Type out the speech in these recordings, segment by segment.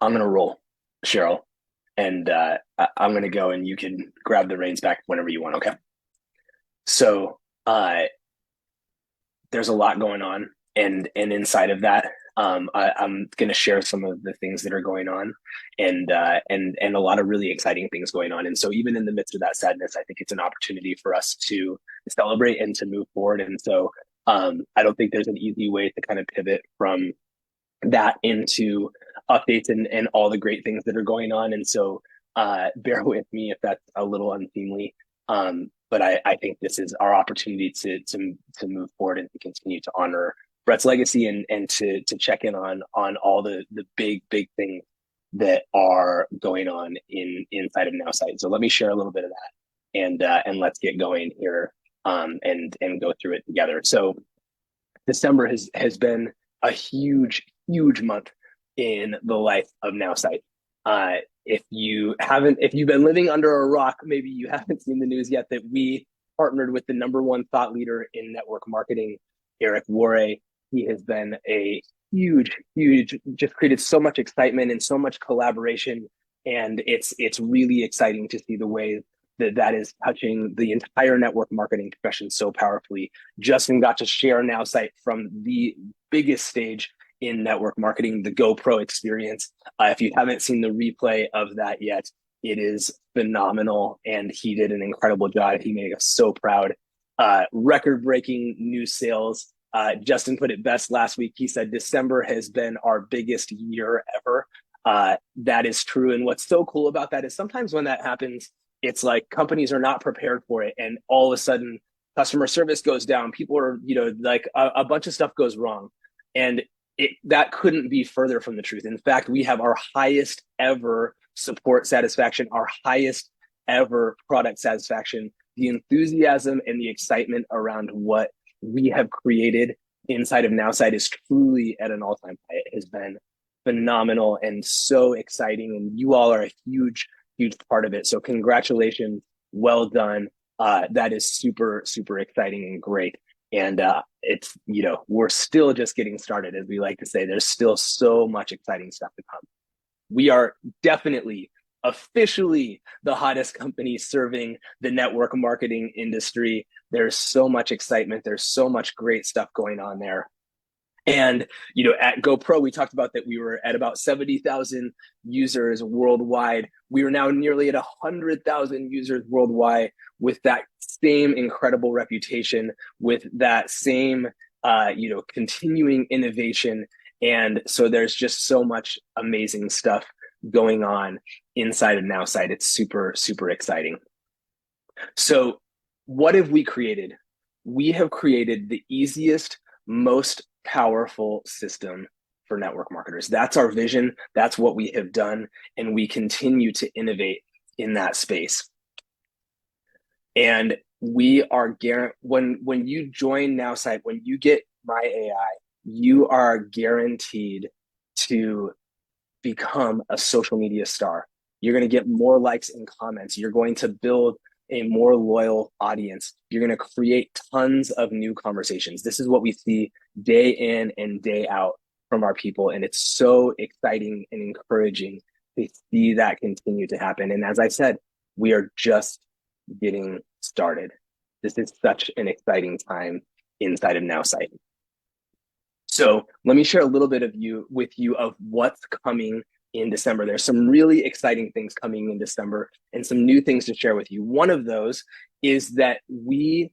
I'm gonna roll, Cheryl, and I'm gonna go, and you can grab the reins back whenever you want. Okay. So there's a lot going on, and inside of that, I'm gonna share some of the things that are going on, and a lot of really exciting things going on. And so even in the midst of that sadness, I think it's an opportunity for us to celebrate and to move forward. And so I don't think there's an easy way to kind of pivot from that into updates and all the great things that are going on. And so bear with me if that's a little unseemly. But I think this is our opportunity to move forward and to continue to honor Brett's legacy and to check in on all the big things that are going on inside of Nowsite. So let me share a little bit of that, and let's get going here, and go through it together. So December has been a huge month in the life of Nowsite. If you've been living under a rock, maybe you haven't seen the news yet that we partnered with the number one thought leader in network marketing, Eric Worre. He has been a huge, just created so much excitement and so much collaboration, and it's really exciting to see the way that is touching the entire network marketing profession so powerfully. Justin got to share Nowsite from the biggest stage in network marketing, the GoPro experience. If you haven't seen the replay of that yet, it is phenomenal, and he did an incredible job. He made us so proud. Record-breaking new sales. Justin put it best last week. He said December has been our biggest year ever. That is true. And what's so cool about that is sometimes when that happens, it's like companies are not prepared for it, and all of a sudden customer service goes down. People are, like a bunch of stuff goes wrong, and that couldn't be further from the truth. In fact, we have our highest ever support satisfaction, our highest ever product satisfaction. The enthusiasm and the excitement around what we have created inside of Nowsite is truly at an all-time high. It has been phenomenal and so exciting, and you all are a huge part of it. So congratulations, well done. That is super exciting and great. And it's, we're still just getting started, as we like to say. There's still so much exciting stuff to come. We are definitely officially the hottest company serving the network marketing industry. There's so much excitement. There's so much great stuff going on there. And, at GoPro, we talked about that we were at about 70,000 users worldwide. We are now nearly at 100,000 users worldwide with that same incredible reputation, with that same, continuing innovation. And so there's just so much amazing stuff going on inside of Nowsite. It's super exciting. So what have we created? We have created the easiest, most powerful system for network marketers. That's our vision. That's what we have done. And we continue to innovate in that space. And we are when you join Nowsite, when you get My AI, you are guaranteed to become a social media star. You're going to get more likes and comments. You're going to build a more loyal audience. You're going to create tons of new conversations. This is what we see day in and day out from our people. And it's so exciting and encouraging to see that continue to happen. And as I said, we are just getting started. This is such an exciting time inside of Nowsite. So let me share a little bit with you of what's coming in December. There's some really exciting things coming in December and some new things to share with you. One of those is that we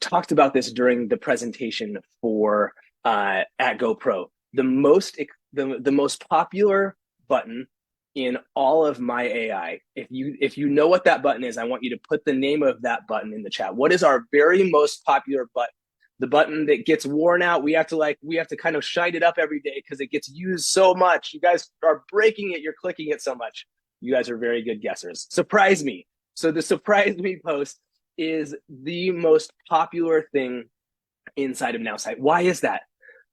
talked about this during the presentation for at GoPro. The most popular button in all of My AI. If you know what that button is, I want you to put the name of that button in the chat. What is our very most popular button? The button that gets worn out. We have to kind of shine it up every day because it gets used so much. You guys are breaking it. You're clicking it so much. You guys are very good guessers. Surprise me. So the surprise me post is the most popular thing inside of Nowsite. Why is that?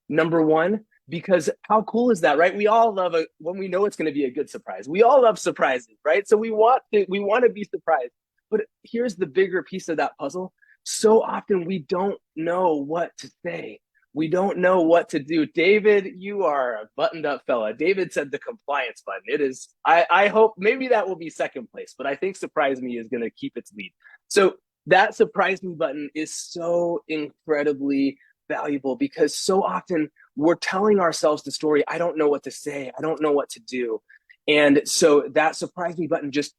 Number one, because how cool is that, right? We all love when we know it's going to be a good surprise. We all love surprises, right? So we want to be surprised. But here's the bigger piece of that puzzle. So often we don't know what to say. We don't know what to do. David, you are a buttoned up fella. David said the compliance button. It is, I hope maybe that will be second place, but I think surprise me is going to keep its lead. So that surprise me button is so incredibly valuable because so often we're telling ourselves the story, I don't know what to say, I don't know what to do. And so that surprise me button just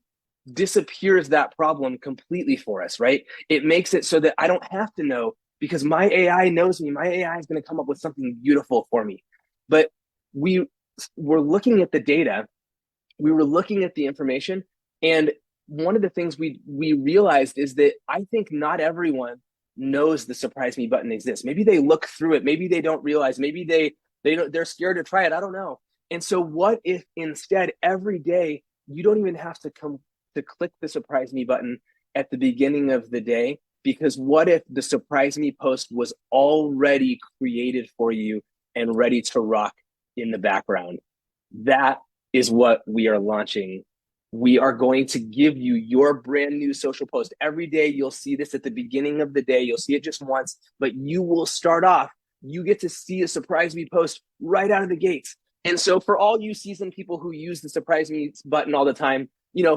disappears that problem completely for us, right? It makes it so that I don't have to know because my AI knows me. My AI is going to come up with something beautiful for me. But we were looking at the data, we were looking at the information, and one of the things we realized is that I think not everyone knows the surprise me button exists. Maybe they look through it, maybe they don't realize, maybe they're scared to try it. I don't know. And so what if instead every day you don't even have to come to click the surprise me button at the beginning of the day? Because what if the surprise me post was already created for you and ready to rock in the background? That is what we are launching. We are going to give you your brand new social post. Every day you'll see this at the beginning of the day. You'll see it just once, but you will start off. You get to see a surprise me post right out of the gates. And so for all you seasoned people who use the surprise me button all the time,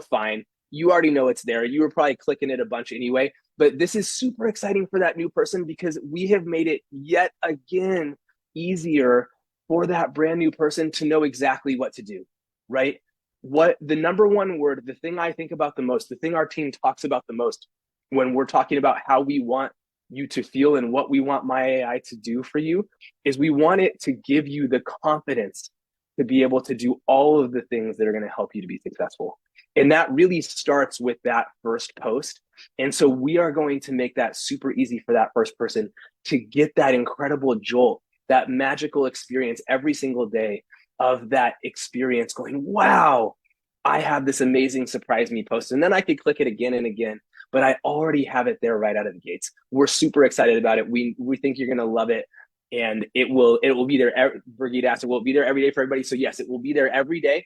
fine. You already know it's there. You were probably clicking it a bunch anyway, but this is super exciting for that new person because we have made it yet again easier for that brand new person to know exactly what to do, right? What the number one word, the thing I think about the most, the thing our team talks about the most when we're talking about how we want you to feel and what we want my AI to do for you is we want it to give you the confidence to be able to do all of the things that are going to help you to be successful. And that really starts with that first post. And so we are going to make that super easy for that first person to get that incredible jolt, that magical experience every single day of that experience going, wow, I have this amazing surprise me post. And then I could click it again and again, but I already have it there right out of the gates. We're super excited about it. We think you're going to love it. And it will be there. Brigitte asked, will it be there every day for everybody? So yes, it will be there every day.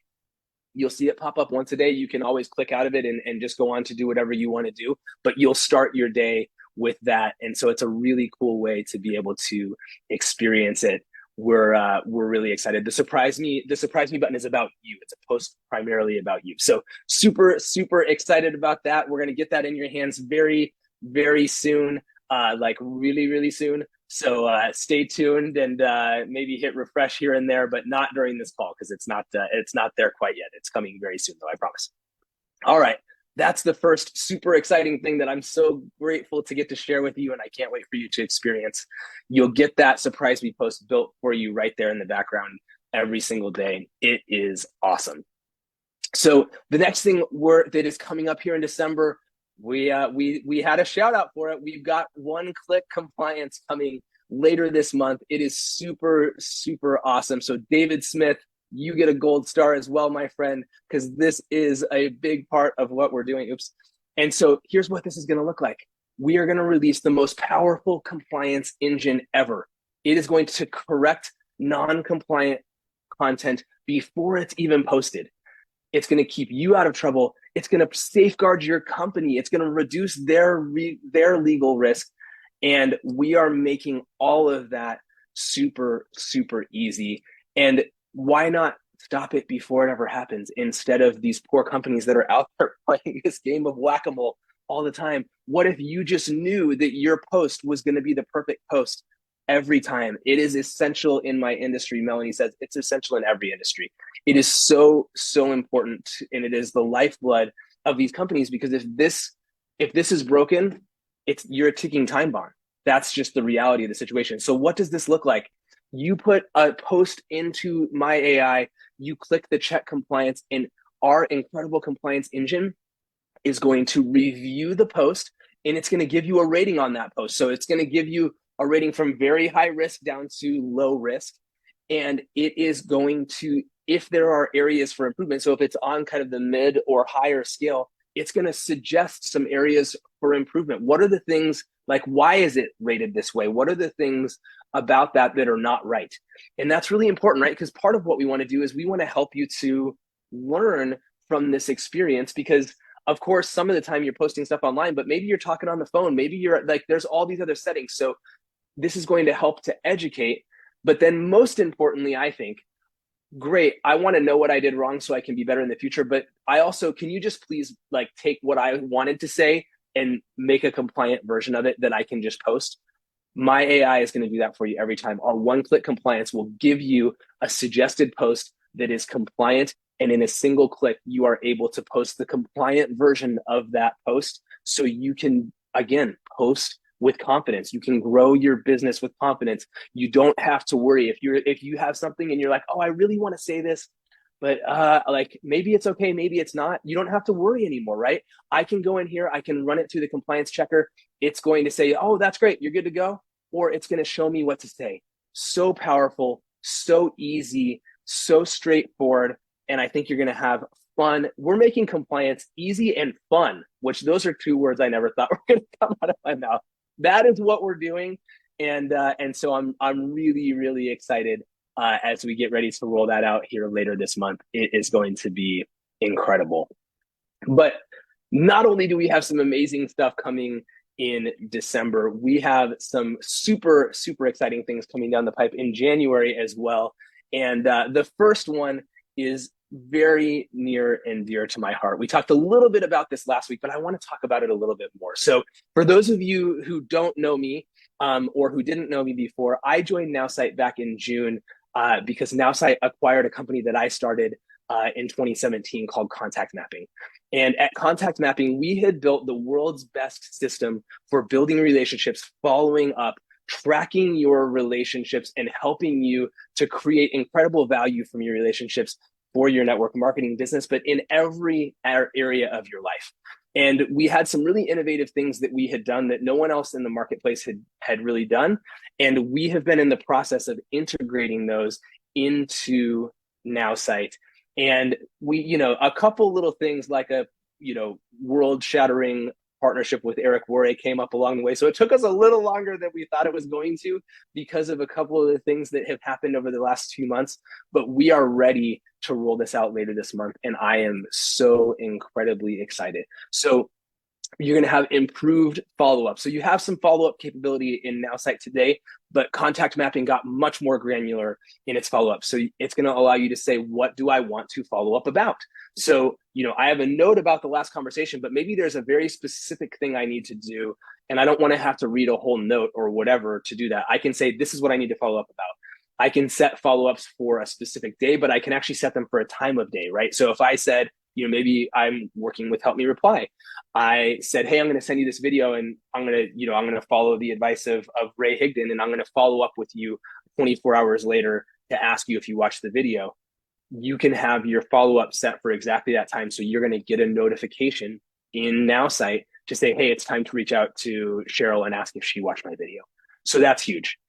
You'll see it pop up once a day. You can always click out of it and just go on to do whatever you want to do, but you'll start your day with that. And so it's a really cool way to be able to experience it. We're really excited. The surprise me button is about you. It's a post primarily about you. So super excited about that. We're going to get that in your hands very, very soon, like really, really soon. So stay tuned and maybe hit refresh here and there, but not during this call because it's not there quite yet. It's coming very soon, though, I promise. All right, that's the first super exciting thing that I'm so grateful to get to share with you, and I can't wait for you to experience. You'll get that surprise me post built for you right there in the background every single day. It is awesome. So the next thing that is coming up here in December, we had a shout out for it. We've got one-click compliance coming later this month. It is super awesome. So David Smith, you get a gold star as well, my friend, because this is a big part of what we're doing. Oops. And so here's what this is going to look like. We are going to release the most powerful compliance engine ever. It is going to correct non-compliant content before it's even posted. It's going to keep you out of trouble. It's going to safeguard your company. It's going to reduce their legal risk. And we are making all of that super easy. And why not stop it before it ever happens instead of these poor companies that are out there playing this game of whack-a-mole all the time? What if you just knew that your post was going to be the perfect post every time? It is essential in my industry. Melanie says it's essential in every industry. It is so important, and it is the lifeblood of these companies, because if this is broken, you're a ticking time bomb. That's just the reality of the situation. So what does this look like? You put a post into my AI, you click the check compliance, and our incredible compliance engine is going to review the post, and it's going to give you a rating on that post. So it's going to give you a rating from very high risk down to low risk. And it is going to, if there are areas for improvement, so if it's on kind of the mid or higher scale, it's going to suggest some areas for improvement. What are the things, like, why is it rated this way? What are the things about that are not right? And that's really important, right? Because part of what we want to do is we want to help you to learn from this experience, because of course, some of the time you're posting stuff online, but maybe you're talking on the phone. Maybe you're like, there's all these other settings. So This is going to help to educate. But then most importantly, I think, great, I want to know what I did wrong so I can be better in the future. But I also, can you just please like take what I wanted to say and make a compliant version of it that I can just post? My AI is going to do that for you every time. Our one-click compliance will give you a suggested post that is compliant. And in a single click, you are able to post the compliant version of that post. So you can, again, post with confidence. You can grow your business with confidence. You don't have to worry if you have something and you're like, oh, I really want to say this, but like maybe it's okay, maybe it's not. You don't have to worry anymore, right? I can go in here, I can run it through the compliance checker. It's going to say, oh, that's great, you're good to go, or it's going to show me what to say. So powerful, so easy, so straightforward, and I think you're going to have fun. We're making compliance easy and fun, which those are two words I never thought were going to come out of my mouth. That is what we're doing, and so I'm really excited as we get ready to roll that out here later this month. It is going to be incredible. But not only do we have some amazing stuff coming in December, we have some super exciting things coming down the pipe in January as well. And the first one is very near and dear to my heart. We talked a little bit about this last week, but I want to talk about it a little bit more. So for those of you who don't know me or who didn't know me before, I joined Nowsite back in June because Nowsite acquired a company that I started in 2017 called Contact Mapping. And at Contact Mapping, we had built the world's best system for building relationships, following up, tracking your relationships, and helping you to create incredible value from your relationships for your network marketing business, but in every area of your life. And we had some really innovative things that we had done that no one else in the marketplace had really done. And we have been in the process of integrating those into Nowsite. And we, a couple little things like a, world shattering partnership with Eric Worre came up along the way. So it took us a little longer than we thought it was going to because of a couple of the things that have happened over the last 2 months. But we are ready to roll this out later this month. And I am so incredibly excited. So you're going to have improved follow-up. So you have some follow-up capability in Nowsite today, but Contact Mapping got much more granular in its follow-up. So it's going to allow you to say, what do I want to follow up about? So, I have a note about the last conversation, but maybe there's a very specific thing I need to do, and I don't want to have to read a whole note or whatever to do that. I can say, this is what I need to follow up about. I can set follow-ups for a specific day, but I can actually set them for a time of day, right? So if I said, maybe I'm working with Help Me Reply. I said, hey, I'm going to send you this video and I'm going to follow the advice of Ray Higdon, and I'm going to follow up with you 24 hours later to ask you if you watched the video. You can have your follow-up set for exactly that time. So you're going to get a notification in Nowsite to say, hey, it's time to reach out to Cheryl and ask if she watched my video. So that's huge.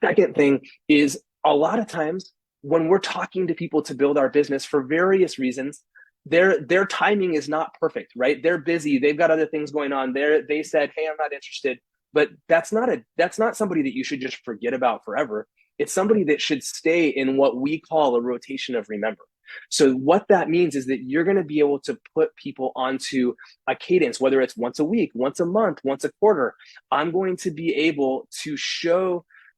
Second thing is, a lot of times when we're talking to people to build our business for various reasons, their timing is not perfect, right? They're busy. They've got other things going on. They said, hey, I'm not interested. But that's not somebody that you should just forget about forever. It's somebody that should stay in what we call a rotation of remember. So what that means is that you're going to be able to put people onto a cadence, whether it's once a week, once a month, once a quarter. I'm going to be able to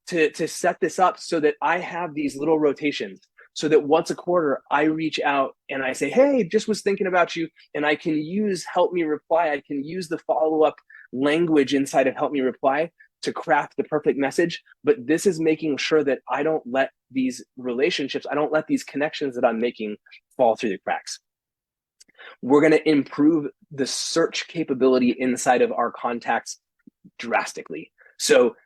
to set this up so that I have these little rotations, so that once a quarter I reach out and I say, hey, just was thinking about you. And I can use Help Me Reply. I can use the follow-up language inside of Help Me Reply to craft the perfect message. But this is making sure that I don't let these relationships, I don't let these connections that I'm making fall through the cracks. We're going to improve the search capability inside of our contacts drastically. So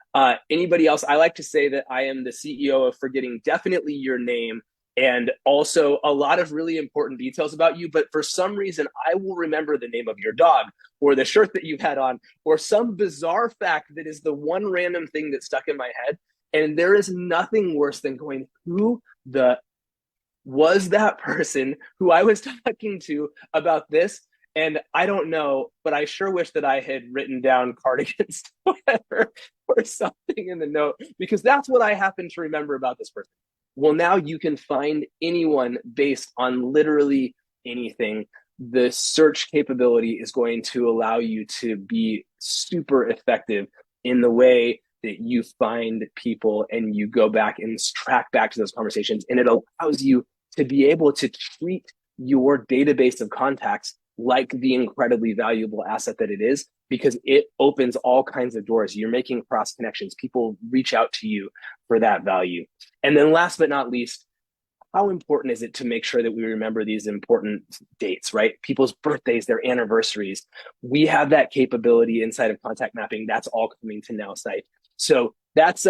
anybody else, I like to say that I am the CEO of forgetting definitely your name and also a lot of really important details about you. But for some reason, I will remember the name of your dog or the shirt that you've had on or some bizarre fact that is the one random thing that stuck in my head. And there is nothing worse than going, who the was that person who I was talking to about this? And I don't know, but I sure wish that I had written down cardigans or something in the note, because that's what I happen to remember about this person. Well, now you can find anyone based on literally anything. The search capability is going to allow you to be super effective in the way that you find people and you go back and track back to those conversations. And it allows you to be able to treat your database of contacts like the incredibly valuable asset that it is, because it opens all kinds of doors. You're making cross connections. People reach out to you for that value. And then last but not least, how important is it to make sure that we remember these important dates, right? People's birthdays, their anniversaries. We have that capability inside of contact mapping. That's all coming to Nowsite. So that's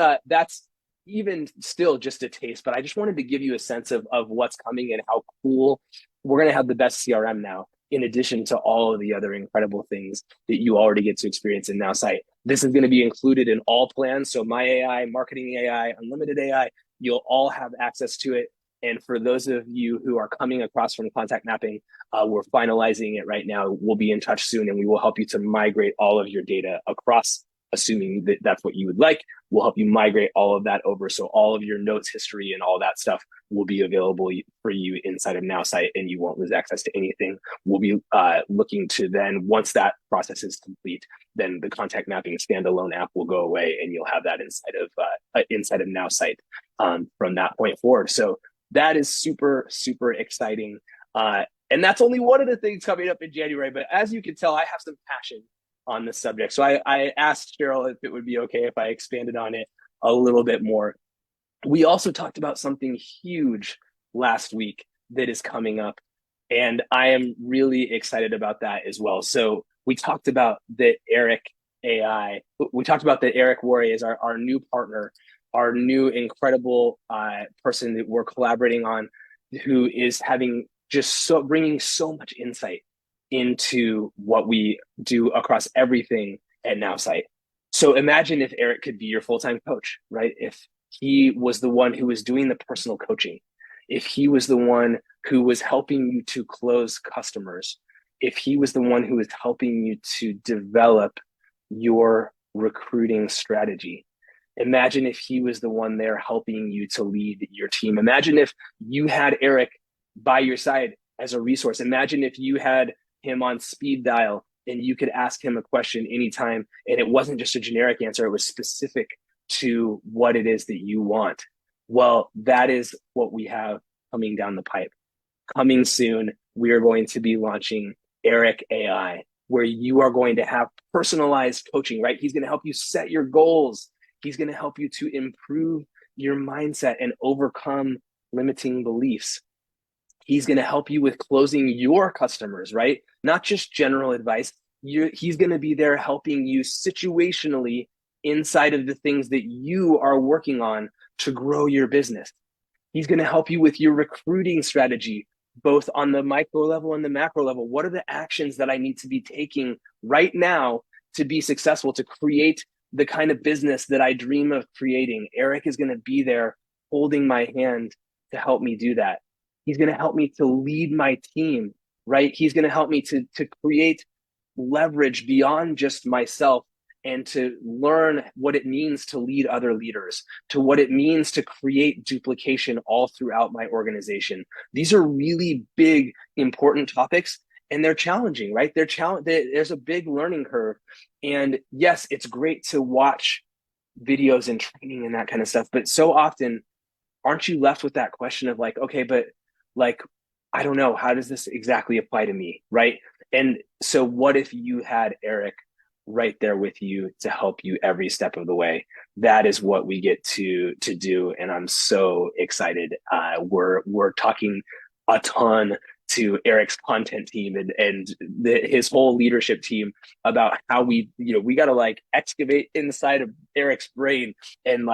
even still just a taste, but I just wanted to give you a sense of what's coming and how cool. We're going to have the best CRM now, in addition to all of the other incredible things that you already get to experience in Nowsite. This is going to be included in all plans. So My AI, Marketing AI, Unlimited AI, you'll all have access to it. And for those of you who are coming across from contact mapping, we're finalizing it right now. We'll be in touch soon, and we will help you to migrate all of your data across, assuming that that's what you would like. We'll help you migrate all of that over. So all of your notes history and all that stuff will be available for you inside of Nowsite, and you won't lose access to anything. We'll be looking to then, once that process is complete, then the contact mapping standalone app will go away, and you'll have that inside of Nowsite from that point forward. So that is super, super exciting. And that's only one of the things coming up in January. But as you can tell, I have some passion on this subject. So I asked Cheryl if it would be okay if I expanded on it a little bit more. We also talked about something huge last week that is coming up, and I am really excited about that as well. So we talked about the Eric AI. We talked about that Eric Worre is our new partner, our new incredible person that we're collaborating on, who is having bringing so much insight into what we do across everything at Nowsite. So imagine if Eric could be your full-time coach, right? If he was the one who was doing the personal coaching, if he was the one who was helping you to close customers, if he was the one who was helping you to develop your recruiting strategy. Imagine if he was the one there helping you to lead your team. Imagine if you had Eric by your side as a resource. Imagine if you had him on speed dial and you could ask him a question anytime, and it wasn't just a generic answer, it was specific to what it is that you want. Well, that is what we have coming down the pipe. Coming soon, we are going to be launching Eric AI, where you are going to have personalized coaching, right? He's going to help you set your goals. He's going to help you to improve your mindset and overcome limiting beliefs. He's going to help you with closing your customers, right? Not just general advice. He's going to be there helping you situationally inside of the things that you are working on to grow your business. He's going to help you with your recruiting strategy, both on the micro level and the macro level. What are the actions that I need to be taking right now to be successful, to create the kind of business that I dream of creating? Eric is going to be there holding my hand to help me do that. He's going to help me to lead my team, right? He's going to help me to create leverage beyond just myself, and to learn what it means to lead other leaders, to what it means to create duplication all throughout my organization. These are really big, important topics, and they're challenging, right? There's a big learning curve. And yes, it's great to watch videos and training and that kind of stuff, but so often, aren't you left with that question of like, okay, but like, I don't know, how does this exactly apply to me, right? And so what if you had Eric right there with you to help you every step of the way? That is what we get to do, and I'm so excited. We're talking a ton to Eric's content team and his whole leadership team about how we got to like excavate inside of Eric's brain and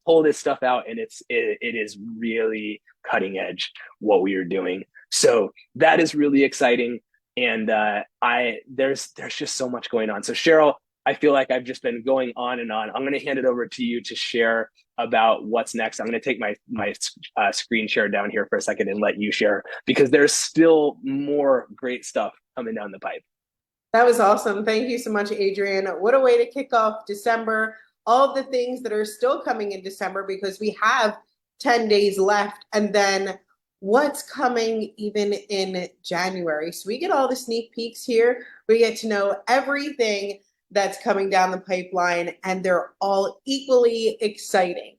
pull this stuff out, and it is really cutting edge what we are doing. So that is really exciting. And there's just so much going on. So Cheryl, I feel like I've just been going on and on. I'm going to hand it over to you to share about what's next. I'm going to take my screen share down here for a second and let you share, because there's still more great stuff coming down the pipe. That was awesome. Thank you so much, Adrian. What a way to kick off December. All of the things that are still coming in December, because we have 10 days left, and then what's coming even in January. So we get all the sneak peeks here. We get to know everything that's coming down the pipeline, and they're all equally exciting.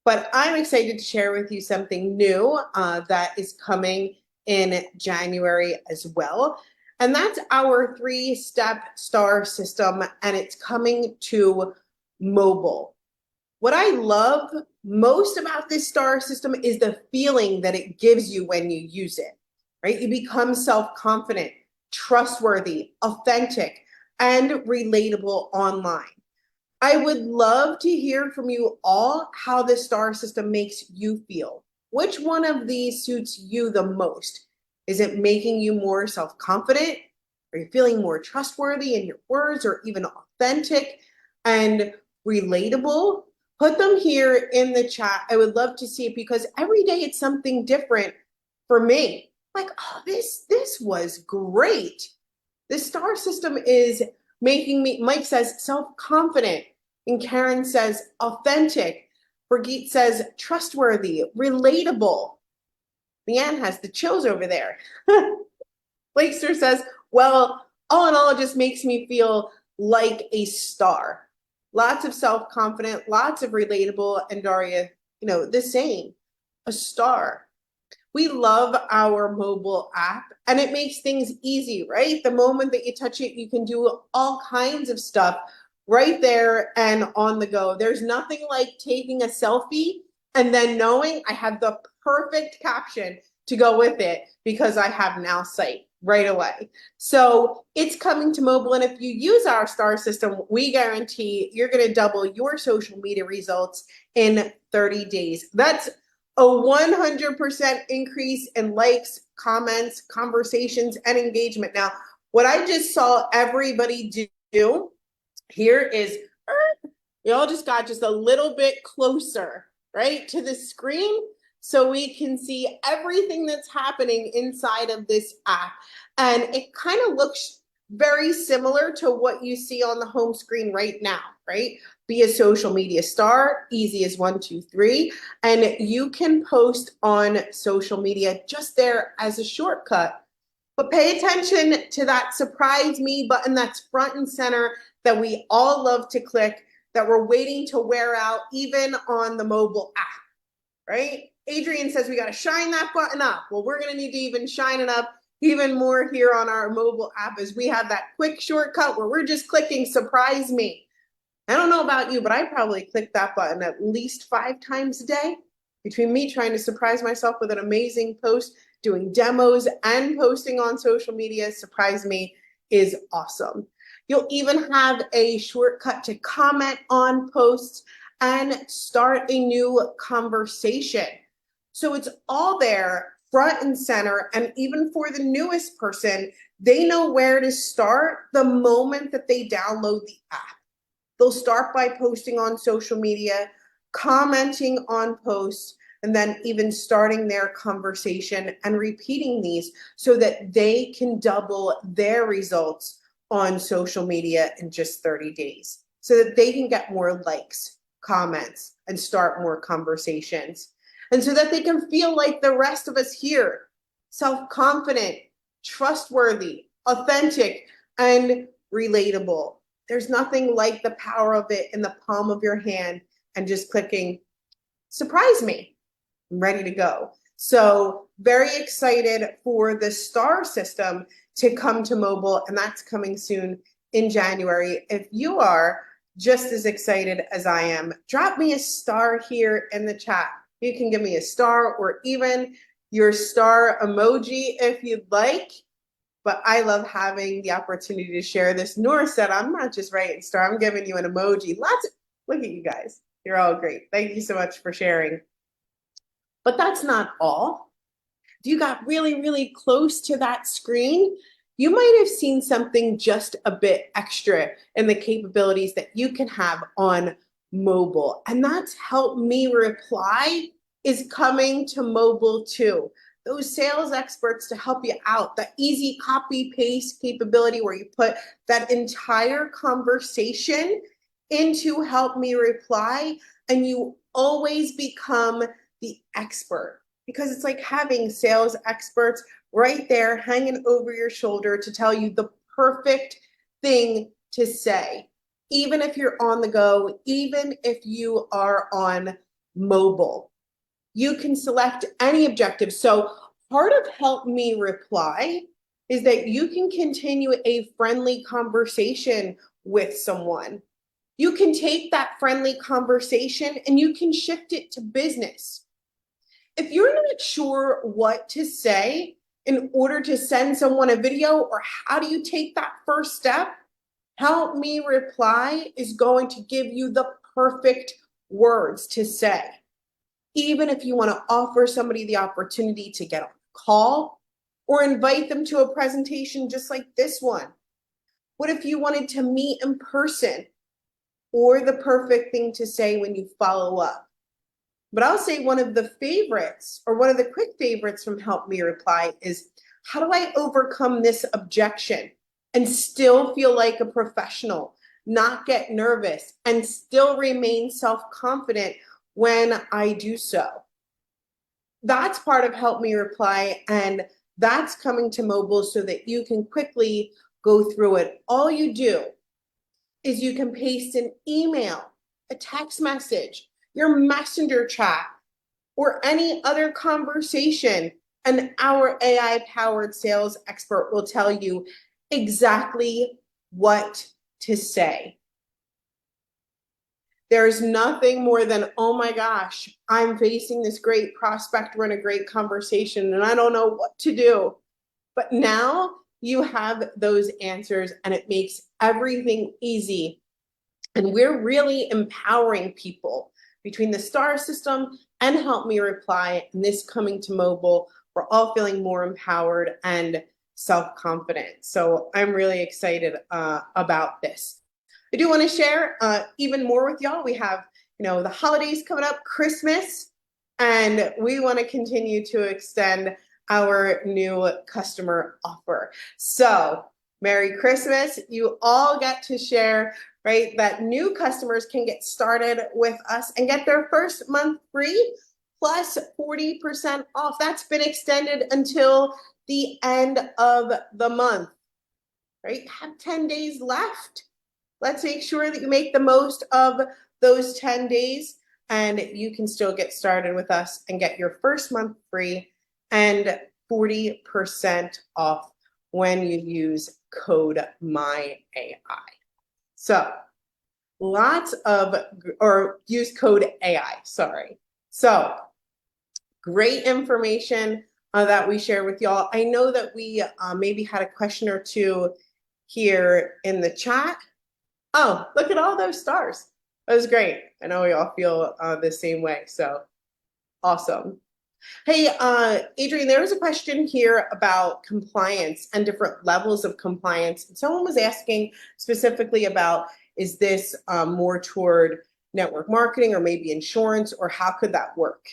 But I'm excited to share with you something new that is coming in January as well. And that's our 3-step star system, and it's coming to mobile. What I love most about this star system is the feeling that it gives you when you use it, right? You become self-confident, trustworthy, authentic, and relatable online. I would love to hear from you all how the star system makes you feel. Which one of these suits you the most? Is it making you more self-confident? Are you feeling more trustworthy in your words, or even authentic and relatable? Put them here in the chat. I would love to see it, because every day it's something different for me. Like, oh, this was great. The star system is making me, Mike says, self-confident. And Karen says, authentic. Brigitte says, trustworthy, relatable. Leanne has the chills over there. Blakester says, well, all in all, it just makes me feel like a star. Lots of self-confident, lots of relatable, and Daria, the same, a star. We love our mobile app, and it makes things easy, right? The moment that you touch it, you can do all kinds of stuff right there and on the go. There's nothing like taking a selfie and then knowing I have the perfect caption to go with it because I have Nowsite right away. So it's coming to mobile, and if you use our star system, we guarantee you're going to double your social media results in 30 days. That's a 100% increase in likes, comments, conversations, and engagement. Now, what I just saw everybody do here is, we all just got just a little bit closer, right, to the screen, so we can see everything that's happening inside of this app. And it kind of looks very similar to what you see on the home screen right now, right? Be a social media star, easy as 1, 2, 3. And you can post on social media just there as a shortcut. But pay attention to that surprise me button that's front and center, that we all love to click, that we're waiting to wear out even on the mobile app, right? Adrian says we got to shine that button up. Well, we're going to need to even shine it up even more here on our mobile app, as we have that quick shortcut where we're just clicking surprise me. I don't know about you, but I probably click that button at least 5 times a day. Between me trying to surprise myself with an amazing post, doing demos, and posting on social media, surprise me is awesome. You'll even have a shortcut to comment on posts and start a new conversation. So it's all there, front and center. And even for the newest person, they know where to start the moment that they download the app. They'll start by posting on social media, commenting on posts, and then even starting their conversation and repeating these, so that they can double their results on social media in just 30 days, so that they can get more likes, comments, and start more conversations. And so that they can feel like the rest of us here, self-confident, trustworthy, authentic, and relatable. There's nothing like the power of it in the palm of your hand and just clicking, surprise me, I'm ready to go. So very excited for the star system to come to mobile, and that's coming soon in January. If you are just as excited as I am, drop me a star here in the chat. You can give me a star, or even your star emoji if you'd like. But I love having the opportunity to share this. Nora said, I'm not just writing star, I'm giving you an emoji. Look at you guys. You're all great. Thank you so much for sharing. But that's not all. If you got really, really close to that screen, you might have seen something just a bit extra in the capabilities that you can have on mobile. And that's Help Me Reply is coming to mobile too. Those sales experts to help you out, the easy copy paste capability where you put that entire conversation into Help Me Reply, and you always become the expert, because it's like having sales experts right there hanging over your shoulder to tell you the perfect thing to say. even if you're on the go, even if you are on mobile. You can select any objective. So part of Help Me Reply is that you can continue a friendly conversation with someone. You can take that friendly conversation and you can shift it to business. If you're not sure what to say in order to send someone a video, or how do you take that first step, Help Me Reply is going to give you the perfect words to say. Even if you want to offer somebody the opportunity to get on a call or invite them to a presentation just like this one. What if you wanted to meet in person, or the perfect thing to say when you follow up? But I'll say one of the favorites, or one of the quick favorites from Help Me Reply, is how do I overcome this objection and still feel like a professional, not get nervous, and still remain self-confident when I do so? That's part of Help Me Reply, and that's coming to mobile so that you can quickly go through it. All you do is you can paste an email, a text message, your messenger chat, or any other conversation, and our AI powered sales expert will tell you exactly what to say. There's nothing more than, oh my gosh, I'm facing this great prospect, we're in a great conversation, and I don't know what to do. But now you have those answers, and it makes everything easy. And we're really empowering people between the STAR system and Help Me Reply, and this coming to mobile. We're all feeling more empowered and self-confident. So I'm really excited about this. I do want to share even more with y'all. We have, the holidays coming up, Christmas, and we want to continue to extend our new customer offer. So Merry Christmas. You all get to share, right, that new customers can get started with us and get their first month free plus 40% off. That's been extended until the end of the month, right? Have 10 days left. Let's make sure that you make the most of those 10 days, and you can still get started with us and get your first month free and 40% off when you use code MyAI. So use code AI, sorry. So great information that we share with y'all. I know that we maybe had a question or two here in the chat. Oh, look at all those stars. That was great. I know we all feel the same way, so awesome. Hey, Adrian, there was a question here about compliance and different levels of compliance. Someone was asking specifically about, is this more toward network marketing or maybe insurance, or how could that work?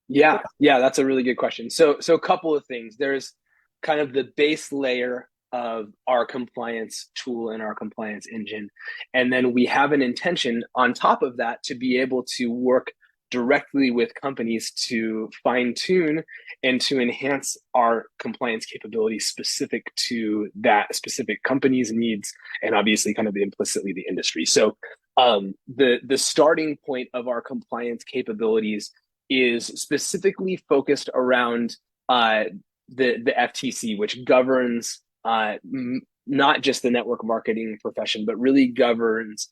Yeah, that's a really good question. So a couple of things. There's kind of the base layer of our compliance tool and our compliance engine. And then we have an intention on top of that to be able to work directly with companies to fine tune and to enhance our compliance capabilities specific to that specific company's needs, and obviously kind of implicitly the industry. So the starting point of our compliance capabilities is specifically focused around the FTC, which governs not just the network marketing profession, but really governs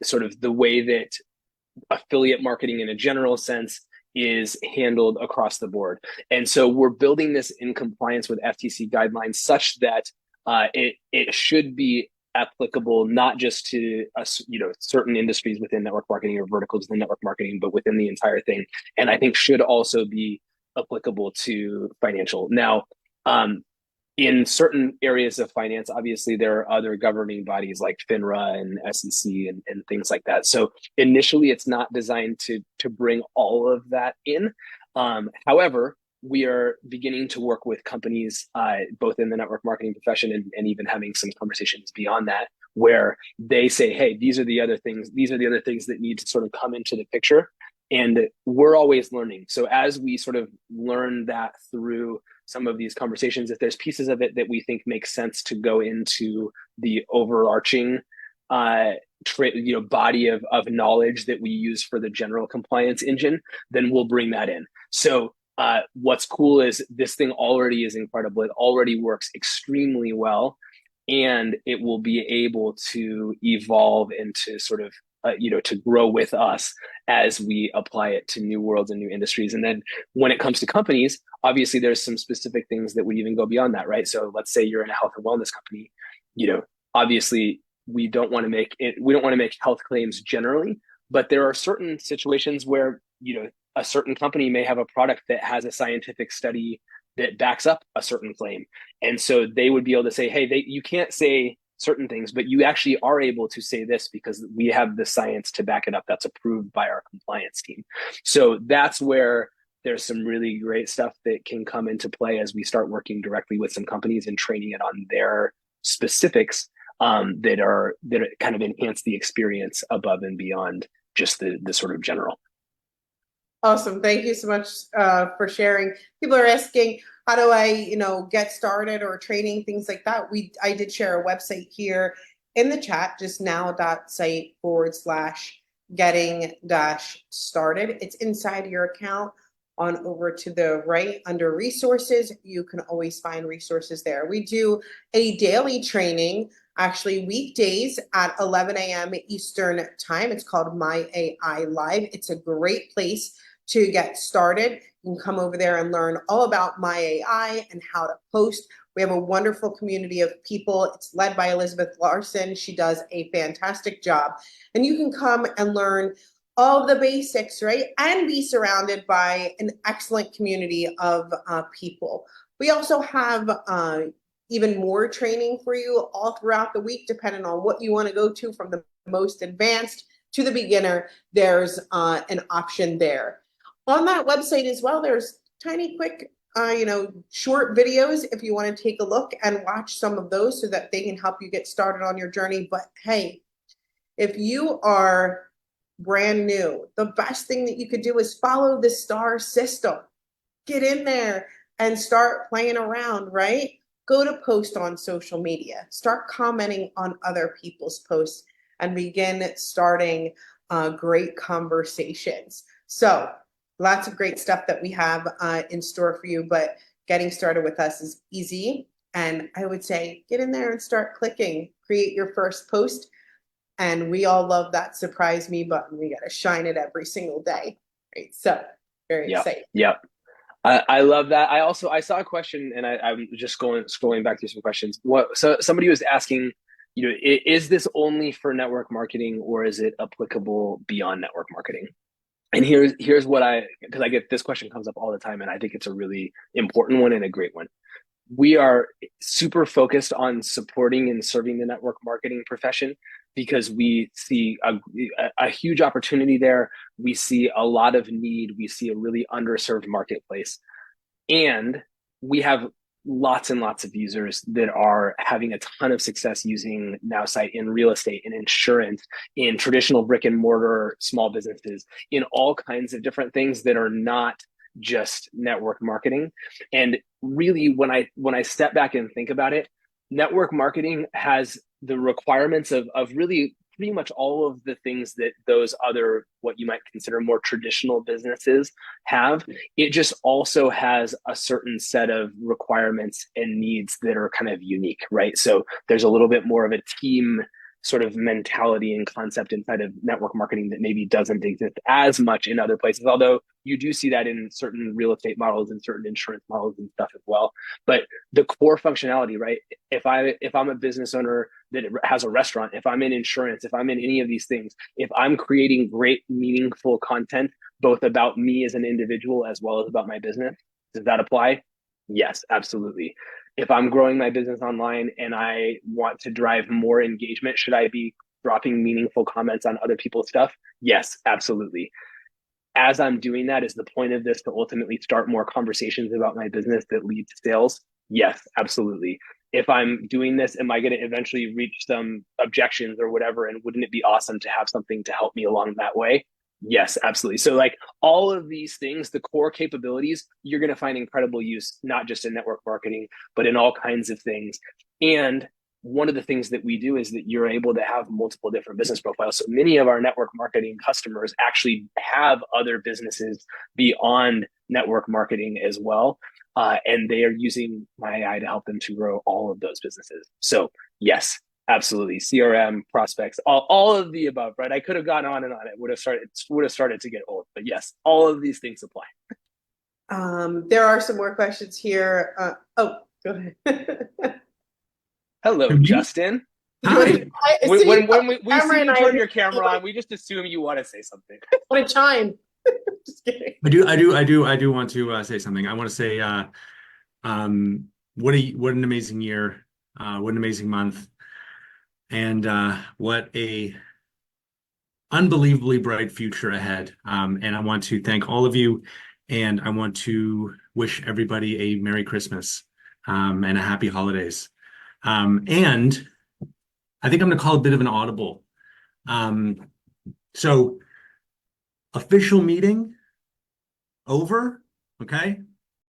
sort of the way that affiliate marketing in a general sense is handled across the board. And so we're building this in compliance with FTC guidelines such that it should be applicable not just to certain industries within network marketing or verticals within network marketing, but within the entire thing. And I think should also be applicable to financial. Now, in certain areas of finance, obviously there are other governing bodies like FINRA and SEC and things like that. So initially, it's not designed to bring all of that in. However, we are beginning to work with companies, both in the network marketing profession and even having some conversations beyond that, where they say, hey, these are the other things that need to sort of come into the picture. And we're always learning. So as we sort of learn that through some of these conversations, if there's pieces of it that we think make sense to go into the overarching body of knowledge that we use for the general compliance engine, then we'll bring that in. So what's cool is this thing already is incredible. It already works extremely well, and it will be able to evolve into sort of to grow with us as we apply it to new worlds and new industries. And then when it comes to companies, obviously there's some specific things that would even go beyond that, right? So let's say you're in a health and wellness company, obviously we don't want to make health claims generally, but there are certain situations where a certain company may have a product that has a scientific study that backs up a certain claim, and so they would be able to say, hey, you can't say certain things, but you actually are able to say this because we have the science to back it up that's approved by our compliance team. So that's where there's some really great stuff that can come into play as we start working directly with some companies and training it on their specifics, that kind of enhance the experience above and beyond just the sort of general. Awesome. Thank you so much for sharing. People are asking, how do I, get started, or training, things like that. I did share a website here in the chat, just now.site/getting-started. It's inside your account. On over to the right under resources, you can always find resources there. We do a daily training, actually weekdays at 11 a.m. Eastern time. It's called My AI Live. It's a great place to get started. You can come over there and learn all about My AI and how to post. We have a wonderful community of people. It's led by Elizabeth Larson. She does a fantastic job. And you can come and learn all the basics, right? And be surrounded by an excellent community of people. We also have even more training for you all throughout the week, depending on what you want to go to, from the most advanced to the beginner. There's an option there. On that website as well, there's tiny, quick, short videos if you want to take a look and watch some of those so that they can help you get started on your journey. But hey, if you are brand new, the best thing that you could do is follow the STAR system. Get in there and start playing around, right? Go to post on social media, start commenting on other people's posts, and begin starting great conversations. So lots of great stuff that we have in store for you, but getting started with us is easy. And I would say get in there and start clicking, create your first post. And we all love that surprise me button. We got to shine it every single day, right? So very exciting. Yeah. I love that. I saw a question, and I'm just scrolling back through some questions. So somebody was asking, is this only for network marketing, or is it applicable beyond network marketing? And here's what because I get this question comes up all the time, and I think it's a really important one and a great one. We are super focused on supporting and serving the network marketing profession because we see a huge opportunity there. We see a lot of need. We see a really underserved marketplace. And we have lots and lots of users that are having a ton of success using Nowsite in real estate, in insurance, in traditional brick and mortar small businesses, in all kinds of different things that are not just network marketing. And really, when I step back and think about it, network marketing has the requirements of really pretty much all of the things that those other, what you might consider more traditional businesses have. It just also has a certain set of requirements and needs that are kind of unique, right? So there's a little bit more of a team sort of mentality and concept inside of network marketing that maybe doesn't exist as much in other places, although you do see that in certain real estate models and certain insurance models and stuff as well. But the core functionality, right? If I'm a business owner that has a restaurant, if I'm in insurance, if I'm in any of these things, if I'm creating great, meaningful content, both about me as an individual as well as about my business, does that apply? Yes, absolutely. If I'm growing my business online and I want to drive more engagement, should I be dropping meaningful comments on other people's stuff? Yes, absolutely. As I'm doing that, is the point of this to ultimately start more conversations about my business that lead to sales? Yes, absolutely. If I'm doing this, am I going to eventually reach some objections or whatever? And wouldn't it be awesome to have something to help me along that way? Yes, absolutely. So like all of these things, the core capabilities, you're going to find incredible use, not just in network marketing, but in all kinds of things. And one of the things that we do is that you're able to have multiple different business profiles. So many of our network marketing customers actually have other businesses beyond network marketing as well. And they are using my AI to help them to grow all of those businesses. So yes, absolutely. CRM, prospects, all of the above, right? I could have gone on and on. It would have started to get old, but yes, all of these things apply. There are some more questions here. Oh, go ahead. Hello, Justin. Did you want to? Hi. I see you When we camera see and you I turn your camera on, we just assume you want to say something. want to chime. Just kidding. I do want to say something. I want to say, what an amazing year, what an amazing month, and what a unbelievably bright future ahead. And I want to thank all of you, and I want to wish everybody a Merry Christmas, and a Happy Holidays. And I think I'm going to call a bit of an audible. So official meeting over, okay?